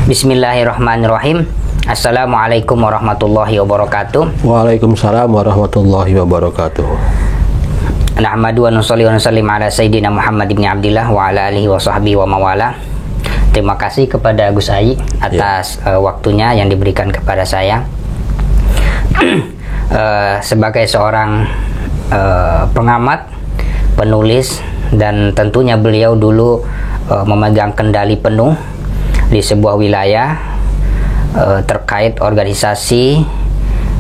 Bismillahirrahmanirrahim. Assalamualaikum warahmatullahi wabarakatuh. Waalaikumsalam warahmatullahi wabarakatuh. Nahmadu wa nusalli wa nusallim ala Sayyidina Muhammad ibn Abdillah wa ala alihi wa sahbihi wa mawala. Terima kasih kepada Gus Ai atas waktunya yang diberikan kepada saya. Sebagai seorang pengamat, penulis, dan tentunya beliau dulu memegang kendali penuh di sebuah wilayah terkait organisasi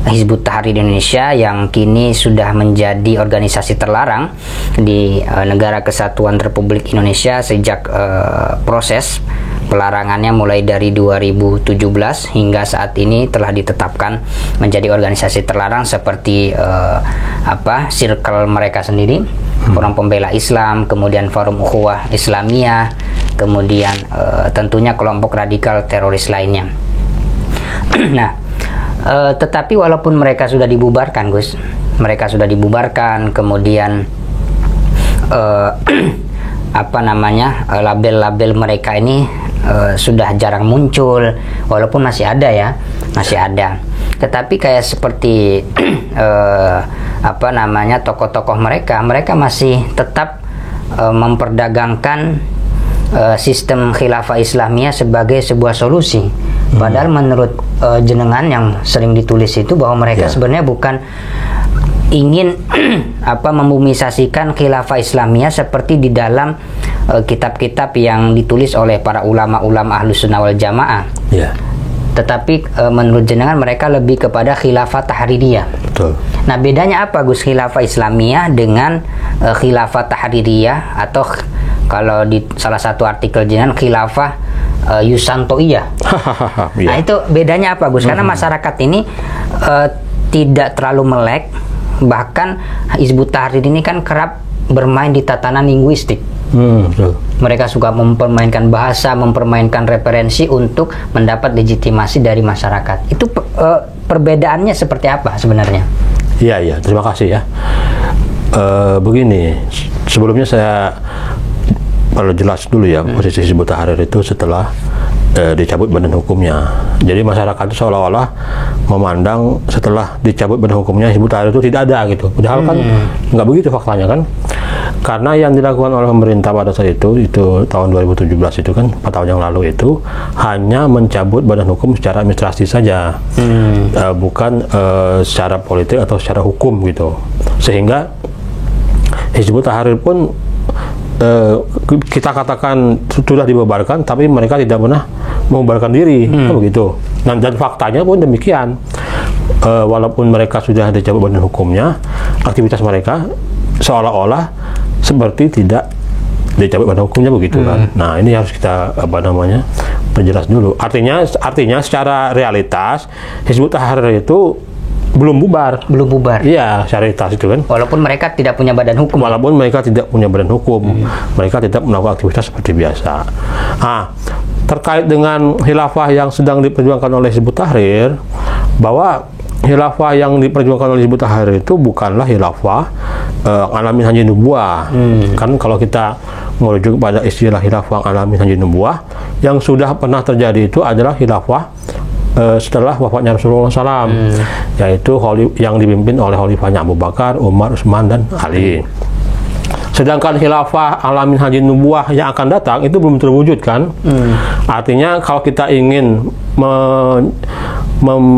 Hizbut Tahrir Indonesia yang kini sudah menjadi organisasi terlarang di Negara Kesatuan Republik Indonesia sejak proses pelarangannya mulai dari 2017 hingga saat ini telah ditetapkan menjadi organisasi terlarang seperti circle mereka sendiri, Forum Pembela Islam, kemudian Forum Ukhuwah Islamiyah, kemudian tentunya kelompok radikal teroris lainnya. Nah, tetapi walaupun mereka sudah dibubarkan, Gus, mereka sudah dibubarkan, kemudian label-label mereka ini sudah jarang muncul, walaupun masih ada ya, masih ada. Tetapi kayak seperti tokoh-tokoh mereka masih tetap memperdagangkan sistem khilafah Islamiyah sebagai sebuah solusi. Padahal menurut jenengan yang sering ditulis itu bahwa mereka sebenarnya bukan ingin membumisasikan khilafah Islamiyah seperti di dalam kitab-kitab yang ditulis oleh para ulama-ulama Ahlus Sunnah wal Jamaah. Tetapi menurut jenengan mereka lebih kepada khilafah tahririyah. Betul. Nah, bedanya apa, Gus, khilafah Islamiyah dengan khilafah tahririyah, atau kalau di salah satu artikel jenengan khilafah Yusantoiyah. Nah, itu bedanya apa, Gus? Karena masyarakat ini tidak terlalu melek, bahkan Hizbut Tahrir ini kan kerap bermain di tatanan linguistik. Betul. Mereka suka mempermainkan bahasa, mempermainkan referensi untuk mendapat legitimasi dari masyarakat. Itu perbedaannya seperti apa sebenarnya? Iya, terima kasih ya. Begini, sebelumnya saya perlu jelas dulu ya, posisi Hizbut Tahrir itu setelah dicabut badan hukumnya. Jadi masyarakat itu seolah-olah memandang setelah dicabut badan hukumnya Hizbut Tahrir itu tidak ada gitu. Padahal kan nggak begitu faktanya kan. Karena yang dilakukan oleh pemerintah pada saat itu tahun 2017 itu kan 4 tahun yang lalu itu hanya mencabut badan hukum secara administrasi saja, bukan secara politik atau secara hukum gitu. Sehingga Hizbut Tahrir pun kita katakan sudah dibubarkan, tapi mereka tidak pernah membubarkan diri, kan begitu. Dan faktanya pun demikian. Walaupun mereka sudah dicabut badan hukumnya, aktivitas mereka seolah-olah seperti tidak dicabut badan hukumnya, begitu kan. Nah, ini harus kita perjelas dulu. Artinya secara realitas Hizbut Tahrir itu belum bubar. Iya, syaritas itu kan. Walaupun mereka tidak punya badan hukum. Mereka tidak melakukan aktivitas seperti biasa. Terkait dengan khilafah yang sedang diperjuangkan oleh Hizbut Tahrir, bahwa khilafah yang diperjuangkan oleh Hizbut Tahrir itu bukanlah khilafah alamin haji nubuwah. Kan kalau kita merujuk pada istilah khilafah alamin haji nubuwah, yang sudah pernah terjadi itu adalah khilafah setelah wafatnya Rasulullah SAW, yaitu yang dipimpin oleh khalifahnya Abu Bakar, Umar, Utsman, dan Ali. Sedangkan khilafah alamin haji nubuwah yang akan datang itu belum terwujud kan. Artinya kalau kita ingin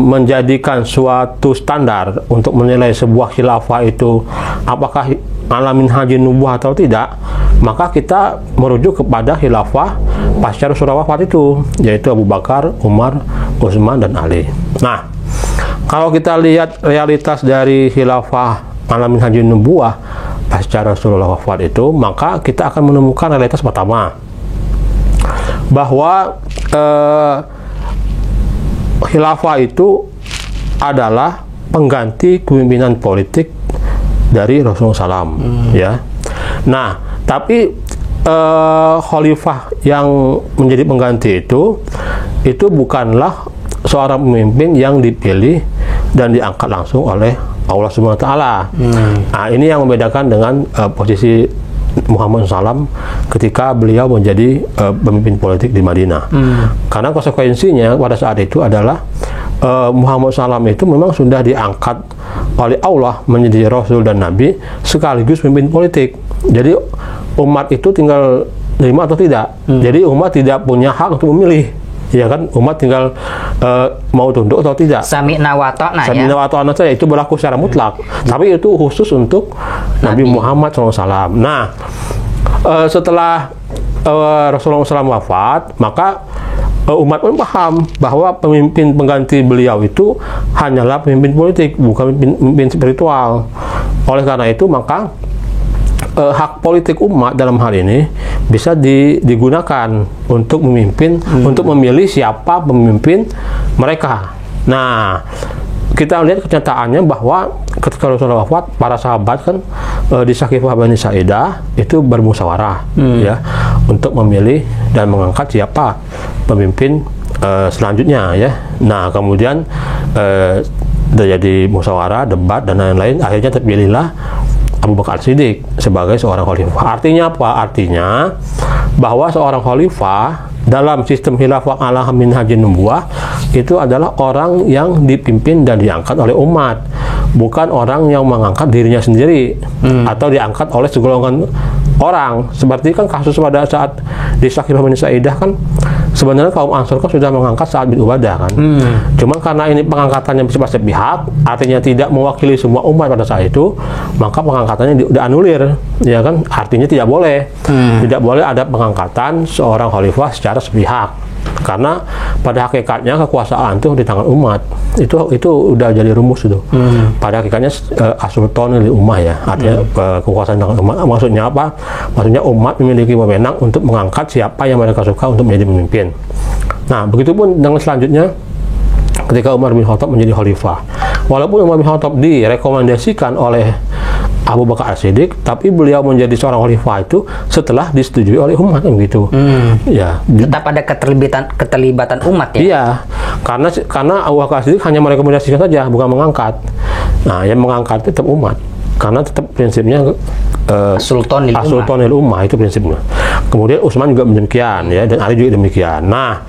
menjadikan suatu standar untuk menilai sebuah khilafah itu apakah alamin haji nubuwah atau tidak, maka kita merujuk kepada khilafah pasca Rasulullah wafat itu, yaitu Abu Bakar, Umar, Utsman, dan Ali. Nah, kalau kita lihat realitas dari khilafah alamin haji nubuwah pasca Rasulullah wafat itu, maka kita akan menemukan realitas pertama, bahwa khilafah itu adalah pengganti kepemimpinan politik dari Rasulullah SAW. Ya. Nah, tapi khalifah yang menjadi pengganti itu bukanlah seorang pemimpin yang dipilih dan diangkat langsung oleh Allah Subhanahu wa taala. Nah, ini yang membedakan dengan posisi Muhammad SAW ketika beliau menjadi pemimpin politik di Madinah. Karena konsekuensinya pada saat itu adalah Muhammad SAW itu memang sudah diangkat oleh Allah menjadi Rasul dan Nabi sekaligus pemimpin politik. Jadi umat itu tinggal terima atau tidak. Jadi umat tidak punya hak untuk memilih. Ya kan, umat tinggal mau tunduk atau tidak. Sami'na wa ta'na, ya. Sami'na wa ta'na saja, itu berlaku secara mutlak. Tapi itu khusus untuk Nabi Muhammad SAW. Nah, setelah Rasulullah SAW wafat, maka umat pun paham bahwa pemimpin pengganti beliau itu hanyalah pemimpin politik, bukan pemimpin spiritual. Oleh karena itu, maka hak politik umat dalam hal ini bisa digunakan untuk memimpin, untuk memilih siapa pemimpin mereka. Nah, kita lihat kenyataannya bahwa ketika Rasulullah wafat, para sahabat kan di Saqifah Bani Sa'idah itu bermusyawarah ya untuk memilih dan mengangkat siapa pemimpin selanjutnya ya. Nah, kemudian terjadi musyawarah, debat dan lain-lain, akhirnya terpilihlah Abu Bakar Siddiq sebagai seorang khalifah. Artinya apa? Artinya bahwa seorang khalifah dalam sistem khilafah ala minhajin nubuwah itu adalah orang yang dipimpin dan diangkat oleh umat, bukan orang yang mengangkat dirinya sendiri atau diangkat oleh segolongan orang. Seperti kan kasus pada saat di Saqifah Bani Sa'idah kan sebenarnya kaum Ansor kan sudah mengangkat Sa'ad bin Ubadah kan. Cuman karena ini pengangkatannya bersifat sepihak, artinya tidak mewakili semua umat pada saat itu, maka pengangkatannya dianulir, ya kan? Artinya tidak boleh. Tidak boleh ada pengangkatan seorang khalifah secara sepihak. Karena pada hakikatnya kekuasaan itu di tangan umat. Itu udah jadi rumus itu. Pada hakikatnya as-sultan lil ummah ya. Artinya kekuasaan di tangan umat. Maksudnya apa? Maksudnya umat memiliki wewenang untuk mengangkat siapa yang mereka suka untuk menjadi pemimpin. Nah, begitupun dengan selanjutnya ketika Umar bin Khattab menjadi khalifah. Walaupun Umar bin Khattab direkomendasikan oleh Abu Bakar As-Siddiq, tapi beliau menjadi seorang khalifah itu setelah disetujui oleh umat gitu. Ya, tetap ada keterlibatan umat ya. Iya, karena Abu Bakar As-Siddiq hanya merekomendasikan saja, bukan mengangkat. Nah, yang mengangkat tetap umat, karena tetap prinsipnya Sultan lil ummah itu prinsipnya. Kemudian Utsman juga demikian ya, dan Ali juga demikian. Nah,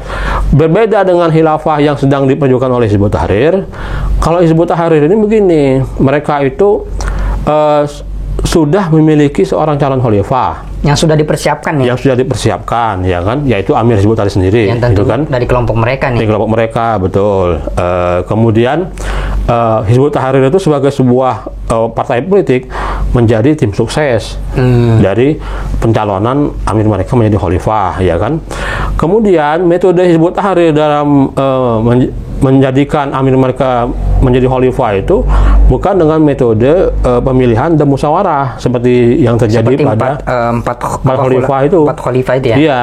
berbeda dengan khilafah yang sedang diperjuangkan oleh Hizbut Tahrir. Kalau Hizbut Tahrir ini begini, mereka itu sudah memiliki seorang calon khalifah yang sudah dipersiapkan ya. Yang sudah dipersiapkan ya kan, yaitu Amir Hizbut Tahrir sendiri. Yang tentu gitu kan, dari kelompok mereka nih. Dari kelompok mereka, betul. Kemudian Hizbut Tahrir itu sebagai sebuah partai politik menjadi tim sukses dari pencalonan Amir mereka menjadi khalifah, ya kan. Kemudian metode Hizbut Tahrir dalam menjadikan Amir mereka menjadi khalifah itu bukan dengan metode pemilihan dan musyawarah seperti yang terjadi seperti pada empat khalifah itu. Ya. Iya,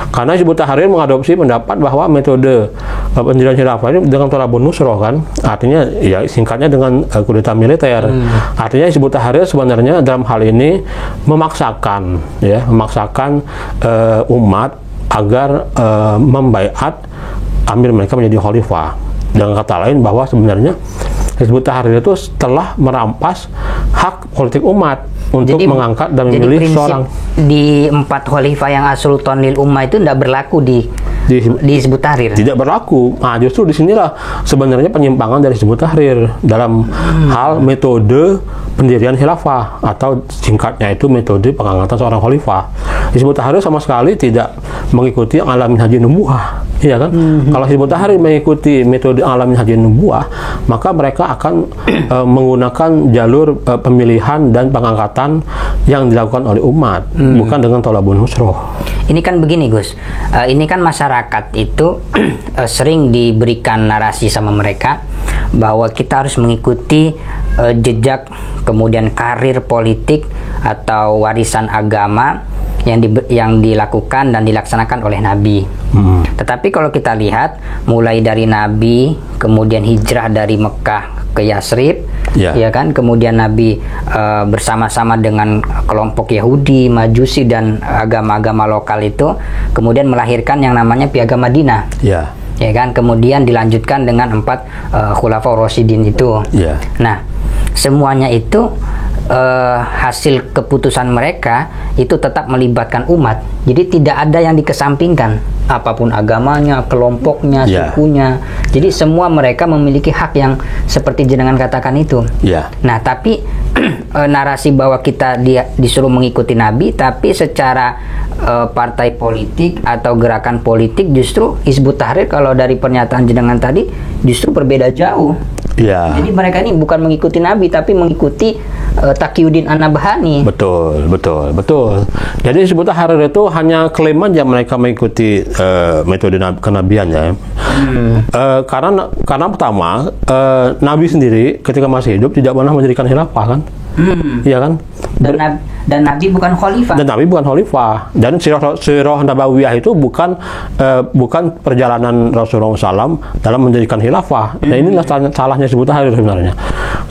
karena Hizbut Tahrir mengadopsi pendapat bahwa metode pendirian khilafah ini dengan Thalabun Nusrah kan, artinya ya singkatnya dengan kudeta militer. Artinya Hizbut Tahrir sebenarnya dalam hal ini memaksakan umat agar membaiat Amir mereka menjadi khalifah. Dengan kata lain bahwa sebenarnya Hizbut Tahrir itu telah merampas hak politik umat untuk mengangkat dan memilih seorang. Di 4 khalifah yang as-sultan lil ummah itu tidak berlaku di Hizbut Tahrir. Tidak berlaku. Nah, justru disinilah sebenarnya penyimpangan dari Hizbut Tahrir dalam hal metode pendirian khilafah, atau singkatnya itu metode pengangkatan seorang khalifah. Hizbut Tahrir sama sekali tidak mengikuti ala minhajin nubuwah, iya kan? Kalau Hizbut Tahrir mengikuti metode ala minhajin nubuwah, maka mereka akan menggunakan jalur pemilihan dan pengangkatan yang dilakukan oleh umat, bukan dengan Thalabun Nusrah. Ini kan begini Gus, ini kan masyarakat itu sering diberikan narasi sama mereka bahwa kita harus mengikuti jejak kemudian karir politik atau warisan agama yang dilakukan dan dilaksanakan oleh Nabi. Tetapi kalau kita lihat mulai dari Nabi, kemudian hijrah dari Mekah ke Yasrib, ya kan, kemudian Nabi bersama-sama dengan kelompok Yahudi, Majusi dan agama-agama lokal itu, kemudian melahirkan yang namanya Piagam Madinah. Ya kan, kemudian dilanjutkan dengan 4 Khulafaur Rasyidin itu. Nah, semuanya itu hasil keputusan mereka itu tetap melibatkan umat. Jadi tidak ada yang dikesampingkan, apapun agamanya, kelompoknya, sukunya. Jadi semua mereka memiliki hak yang seperti jenengan katakan itu. Nah, tapi narasi bahwa kita disuruh mengikuti Nabi, tapi secara partai politik atau gerakan politik justru Hizbut Tahrir, kalau dari pernyataan jenengan tadi, justru berbeda jauh. Jadi mereka ini bukan mengikuti Nabi, tapi mengikuti Taqiyuddin An-Nabhani. Betul. Jadi Hizbut Tahrir itu hanya klaim aja mereka mengikuti metode kenabian ya. Karena pertama, Nabi sendiri ketika masih hidup tidak pernah mendirikan khilafah kan? Iya kan? Dan Nabi bukan khalifah. Dan sirah Nabawiyah itu bukan perjalanan Rasulullah SAW dalam mendirikan khilafah. Nah, inilah salahnya Hizbut Tahrir sebenarnya.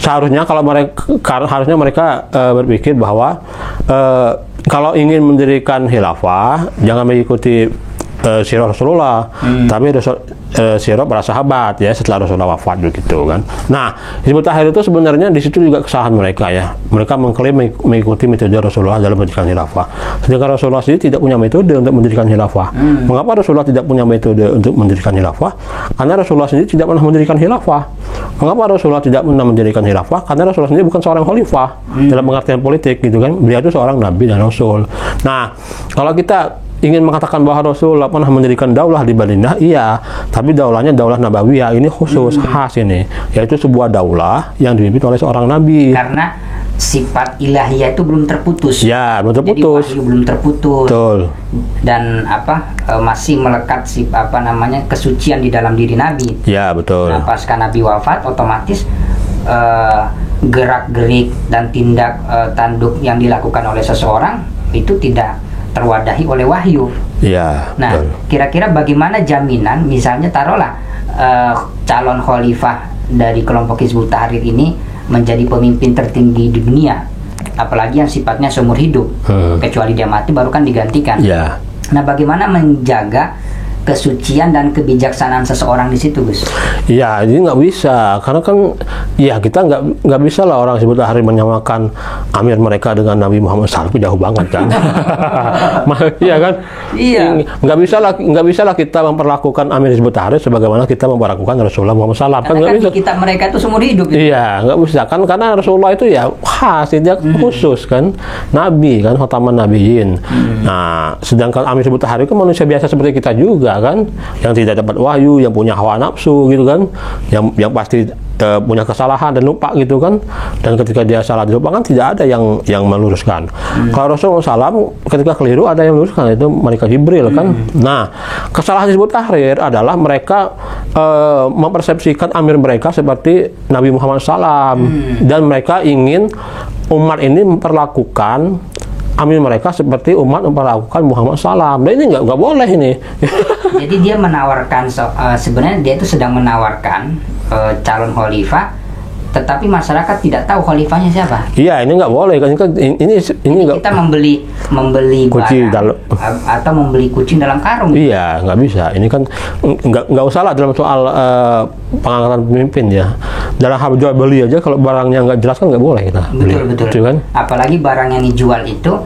Seharusnya mereka berpikir bahwa kalau ingin mendirikan khilafah jangan mengikuti sirah Rasulullah, tapi sirah para sahabat ya setelah Rasulullah wafat begitu kan. Nah, Hizbut Tahrir itu sebenarnya di situ juga kesalahan mereka ya. Mereka mengklaim mengikuti metode Rasulullah dalam mendirikan khilafah. Sedangkan Rasulullah sendiri tidak punya metode untuk mendirikan khilafah. Mengapa Rasulullah tidak punya metode untuk mendirikan khilafah? Karena Rasulullah sendiri tidak pernah mendirikan khilafah. Mengapa Rasulullah tidak pernah mendirikan khilafah? Karena Rasulullah sendiri bukan seorang khalifah dalam pengertian politik gitu kan. Beliau itu seorang nabi dan rasul. Nah, kalau kita ingin mengatakan bahwa Rasulullah pernah mendirikan daulah di Madinah, iya, tapi daulahnya daulah Nabawiyah, ini khusus, khas ini, yaitu sebuah daulah yang dipimpin oleh seorang nabi. Karena sifat ilahiyah itu belum terputus. Ya, belum terputus. Jadi wahyu belum terputus. Betul. Dan masih melekat kesucian di dalam diri Nabi. Ya, betul. Nah, pasca Nabi wafat, otomatis gerak-gerik dan tindak tanduk yang dilakukan oleh seseorang itu tidak terwadahi oleh wahyu. Nah, kira-kira bagaimana jaminan, misalnya taruhlah calon khalifah dari kelompok Hizbut Tahrir ini menjadi pemimpin tertinggi di dunia, apalagi yang sifatnya seumur hidup, kecuali dia mati baru kan digantikan. Nah, bagaimana menjaga kesucian dan kebijaksanaan seseorang di situ, Gus? Ya, ini nggak bisa, karena kan ya kita nggak bisa lah orang Hizbut Tahrir menyamakan amir mereka dengan Nabi Muhammad SAW, jauh banget kan. Iya kan? Iya. Nggak bisa lah kita memperlakukan amir Hizbut Tahrir sebagaimana kita memperlakukan Rasulullah Muhammad SAW. Karena kan bisa. Mereka itu seumur hidup. Iya, nggak bisa kan, karena Rasulullah itu ya khas, dia khusus kan, Nabi kan, khataman Nabiyyin. Nah, sedangkan amir Hizbut Tahrir itu manusia biasa seperti kita juga kan, yang tidak dapat wahyu, yang punya hawa nafsu gitu kan, yang pasti punya kesalahan dan lupa gitu kan, dan ketika dia salah lupa kan tidak ada yang meluruskan. Kalau Rasulullah SAW ketika keliru ada yang meluruskan, itu malaikat Jibril kan. Nah, kesalahan Hizbut Tahrir adalah mereka mempersepsikan amir mereka seperti Nabi Muhammad SAW, dan mereka ingin umat ini memperlakukan amir mereka seperti umat memperlakukan Muhammad SAW. Dan ini nggak boleh ini. Jadi dia menawarkan, sebenarnya dia itu sedang menawarkan calon khalifah, tetapi masyarakat tidak tahu khalifahnya siapa. Iya, ini nggak boleh kan, ini kita membeli kucing barang atau membeli kucing dalam karung. Iya, nggak bisa. Ini kan nggak usah lah dalam soal pengangkatan pemimpin ya. Dalam hal jual beli aja, kalau barangnya nggak jelas kan nggak boleh kita beli. Betul kan? Apalagi barang yang dijual itu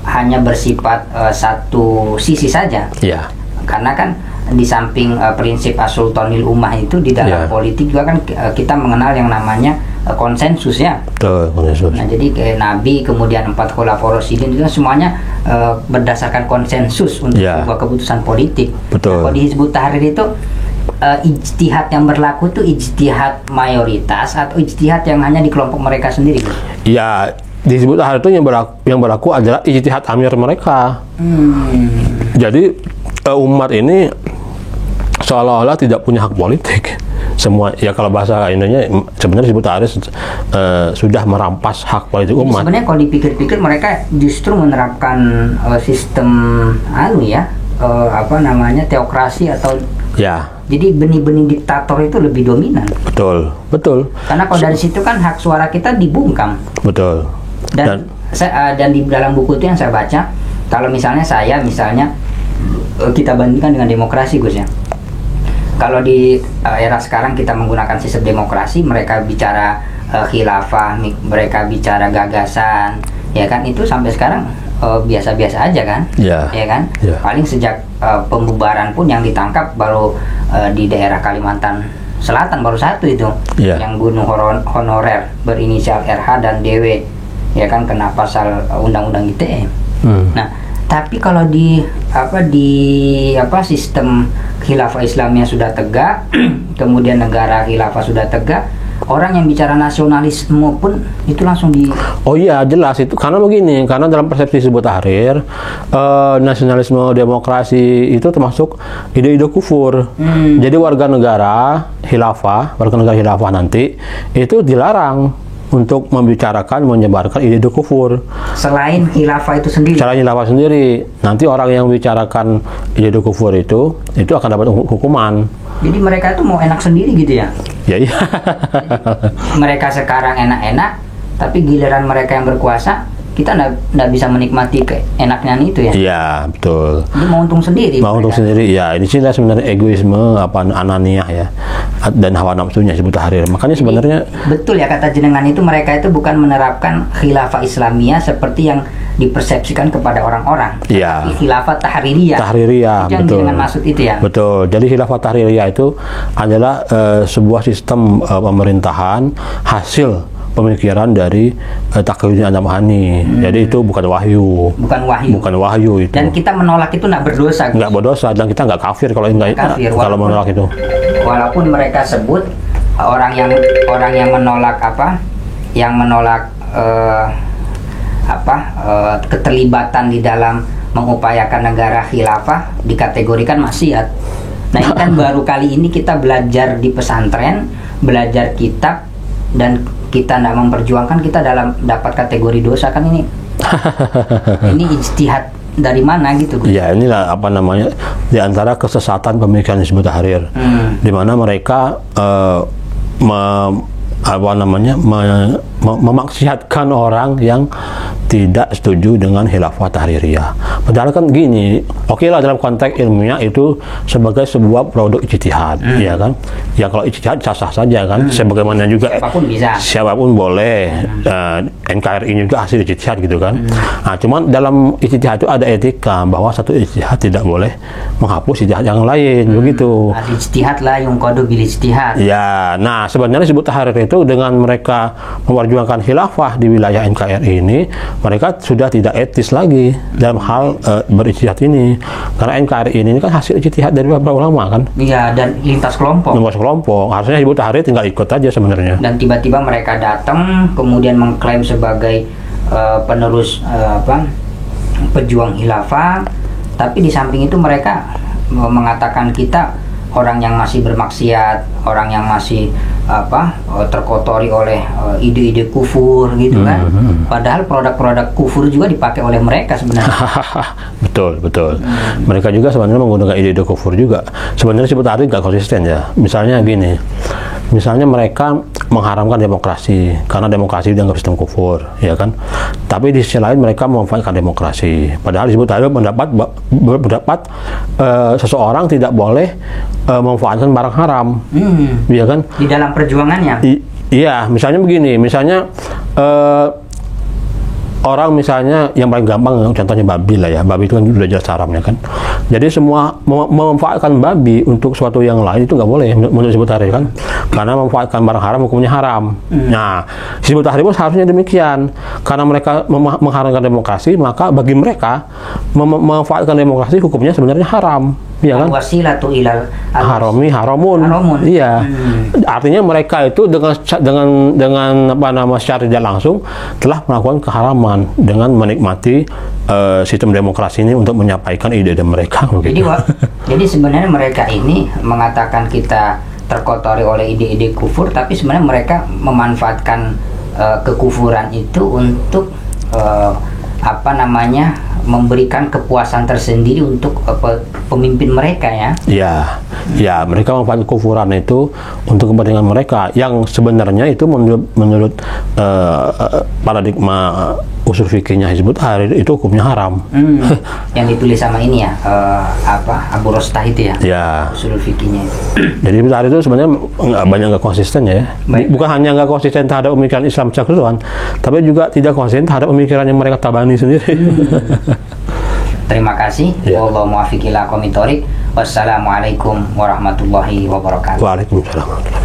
hanya bersifat satu sisi saja. Iya. Karena kan di samping prinsip as-sultanil ummah itu di dalam politik juga kan kita mengenal yang namanya konsensus ya. Betul, konsensus. Nah, jadi Nabi kemudian 4 khulafaur rasyidin itu semuanya berdasarkan konsensus untuk sebuah keputusan politik. Betul. Nah, kalau di Hizbut Tahrir itu ijtihad yang berlaku itu ijtihad mayoritas atau ijtihad yang hanya di kelompok mereka sendiri? Iya, di Hizbut Tahrir itu yang berlaku adalah ijtihad amir mereka. Jadi umat ini seolah-olah tidak punya hak politik. Semua ya, kalau bahasa Indonesia sebenarnya Hizbut Tahrir sudah merampas hak politik umat. Sebenarnya kalau dipikir-pikir mereka justru menerapkan sistem teokrasi atau jadi benih-benih diktator itu lebih dominan. Betul. Karena kalau dari situ kan hak suara kita dibungkam. Betul. Dan di dalam buku itu yang saya baca, kalau misalnya kita bandingkan dengan demokrasi, Gus ya. Kalau di era sekarang kita menggunakan sistem demokrasi, mereka bicara khilafah, mereka bicara gagasan, ya kan, itu sampai sekarang biasa-biasa aja kan, Ya. ya kan. Ya. Paling sejak pembubaran pun yang ditangkap baru di daerah Kalimantan Selatan baru satu itu, Ya. yang bunuh honorer berinisial RH dan DW, ya kan, kena pasal undang-undang ITE. Nah, tapi kalau di sistem khilafah Islamnya sudah tegak, kemudian negara khilafah sudah tegak, orang yang bicara nasionalisme pun itu langsung di... Oh iya, jelas itu. Karena begini, karena dalam persepsi Hizbut Tahrir, nasionalisme demokrasi itu termasuk ide-ide kufur. Jadi warga negara khilafah nanti itu dilarang untuk membicarakan, menyebarkan ide-ide kufur. Selain khilafah itu sendiri. Selain khilafah sendiri, nanti orang yang bicarakan ide-ide kufur itu akan dapat hukuman. Jadi mereka itu mau enak sendiri gitu ya? Ya iya. Mereka sekarang enak-enak, tapi giliran mereka yang berkuasa, kita nggak bisa menikmati keenaknya itu ya? Iya, betul. Jadi mau untung sendiri. Mau untung sendiri, ya. Ini sih sebenarnya egoisme, ananiah ya, dan hawa nafsunya Hizbut Tahrir. Makanya sebenarnya betul ya kata jenengan itu, mereka itu bukan menerapkan khilafah Islamiyah seperti yang dipersepsikan kepada orang-orang. Iya. Tapi khilafah tahririyah. Tahririyah, Itu yang betul. jenengan maksud itu ya? Betul. Jadi khilafah tahririyah itu adalah sebuah sistem pemerintahan hasil pemikiran dari Taqiyuddin An-Nabhani. Jadi itu bukan wahyu. Bukan wahyu. Bukan wahyu itu. Dan kita menolak itu nggak berdosa. Nggak berdosa, dan kita nggak kafir kalau Kafir, kalau menolak itu. Walaupun mereka sebut orang yang menolak keterlibatan di dalam mengupayakan negara khilafah dikategorikan maksiat. Nah, ini kan baru kali ini kita belajar di pesantren, belajar kitab, dan kita tidak memperjuangkan, kita dapat kategori dosa kan ini. Ini ijtihad dari mana gitu, Gus? Ya, inilah di antara kesesatan pemikiran Hizbut Tahrir, di mana mereka memaksiatkan orang yang tidak setuju dengan khilafah tahririyah. Padahal kan gini, oke lah dalam konteks ilmiah itu sebagai sebuah produk ijtihad, ya kan? Ya kalau ijtihad sah-sah saja kan, sebagaimana juga Siapapun bisa. Siapapun boleh. NKRI juga hasil ijtihad gitu kan. Nah, cuman dalam ijtihad itu ada etika bahwa satu ijtihad tidak boleh menghapus ijtihad yang lain, begitu. Al-ijtihad la yunqadu bil ijtihad. Ya, nah sebenarnya Hizbut Tahrir itu dengan mereka memperjuangkan khilafah di wilayah NKRI ini, mereka sudah tidak etis lagi dalam hal berijtihad ini. Karena NKRI ini kan hasil ijtihad dari beberapa ulama kan. Iya, dan lintas kelompok. Lintas kelompok. Harusnya Hizbut Tahrir tinggal ikut aja sebenarnya. Dan tiba-tiba mereka datang kemudian mengklaim sebagai penerus pejuang khilafah, tapi di samping itu mereka mengatakan kita orang yang masih bermaksiat, orang yang masih terkotori oleh ide-ide kufur gitu kan. Padahal produk-produk kufur juga dipakai oleh mereka sebenarnya. Betul. Mereka juga sebenarnya menggunakan ide-ide kufur juga. Sebenarnya Hizbut Tahrir nggak konsisten ya. Misalnya gini, misalnya mereka mengharamkan demokrasi karena demokrasi dianggap sistem kufur, ya kan? Tapi di sisi lain mereka memanfaatkan demokrasi. Padahal Hizbut Tahrir berpendapat seseorang tidak boleh memanfaatkan barang haram, ya kan? Di dalam perjuangannya. Iya, misalnya begini, misalnya orang misalnya yang paling gampang contohnya babi lah ya, babi itu kan sudah jelas haramnya kan. Jadi semua memanfaatkan babi untuk suatu yang lain itu nggak boleh menurut Hizbut Tahrir kan, karena memanfaatkan barang haram hukumnya haram. Nah, Hizbut Tahrir pun seharusnya demikian, karena mereka mengharamkan demokrasi, maka bagi mereka memanfaatkan demokrasi hukumnya sebenarnya haram, ya kan? Wasilatu ilal haramun. Iya. Artinya mereka itu dengan secara tidak langsung telah melakukan keharaman dengan menikmati sistem demokrasi ini untuk menyampaikan ide-ide mereka. Jadi sebenarnya mereka ini mengatakan kita terkotori oleh ide-ide kufur, tapi sebenarnya mereka memanfaatkan kekufuran itu untuk memberikan kepuasan tersendiri untuk pemimpin mereka ya. Ya, mereka memanfaatkan kekufuran itu untuk kepentingan mereka yang sebenarnya itu menurut paradigma usul fikihnya Hizbut Tahrir itu hukumnya haram. Yang ditulis sama ini ya, Abu Rostah itu ya? Ya. Usul fikihnya itu. Jadi Hizbut Tahrir itu sebenarnya nggak konsisten ya. Bukan hanya nggak konsisten terhadap pemikiran Islam secara keseluruhan, tapi juga tidak konsisten terhadap pemikiran yang mereka tabani sendiri. Terima kasih. Ya. Wallahu muwaffiq ila aqwamit thoriq. Wassalamualaikum warahmatullahi wabarakatuh. Waalaikumsalam.